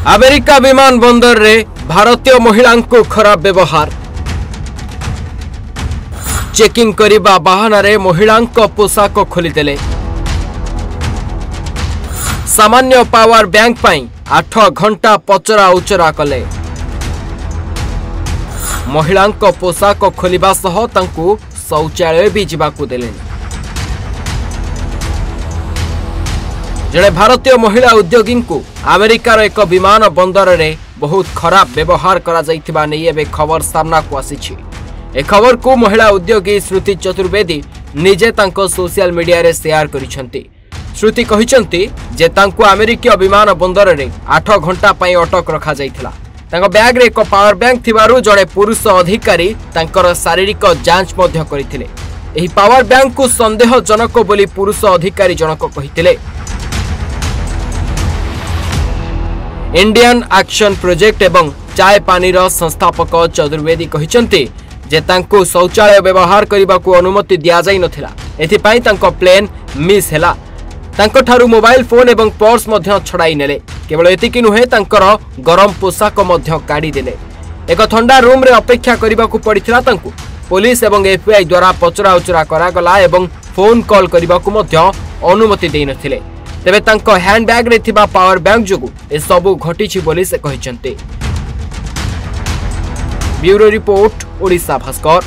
America विमान बंदर रे भारतीय महिला को खराब व्यवहार। चेकिंग करिबा बहाना रे महिला पोशाक खोलीदेले। सामान्य पावर बैंक पाई 8 घंटा पचरा उचरा कले। महिला पोशाक खोलिबा सह तांकु शौचालय भी जिबाकु देले। जड़े भारतीय महिला उद्योगी को अमेरिकार एक विमान बंदर रे बहुत खराब व्यवहार करा जाइथिबा नै एबे खबर सामना को आसीछि। ए खबर को महिला उद्योगी श्रुति चतुर्वेदी निजे तांको सोशल मीडिया रे शेयर करिसंती। श्रुति कहिसंती जे तांको अमेरिकीय विमान बंदर रे 8 घंटा पई अटक रखा जाइथिला। तांको बैग रे एक पावर बैंक थिबारु जड़े पुरुष अधिकारी तांकर शारीरिक जांच मध्य करिथिले। एही पावर बैंक को संदेहजनक बोली पुरुष अधिकारी जनक कहिथिले। इंडियन एक्शन प्रोजेक्ट एवं चाय पानीर संस्थापक चतुर्वेदी कहिसंती जे तांको शौचालय व्यवहार करने को अनुमति दिया जाई नथिला। एथिपाई तांको प्लेन मिस हैला। तांको ठारू मोबाइल फोन एवं पर्स मध्य छड़ाई नेले। केवल एतिकी नुहे तांकर गरम पोशाक मध्य काढ़ी देले। एक ठंडा रूम रे अपेक्षा करने को पड़िथिला। तांको पुलिस एवं एफबीआई द्वारा पचरा उचरा करागला एवं फोन कॉल करने को मध्य अनुमति देई नथिले। तेबे तांको हैंड बैग रे थिबा पावर बैंक जोगु ए सबु घटिछि बोली से कहिसंती। Bureau report Odisha Bhaskar.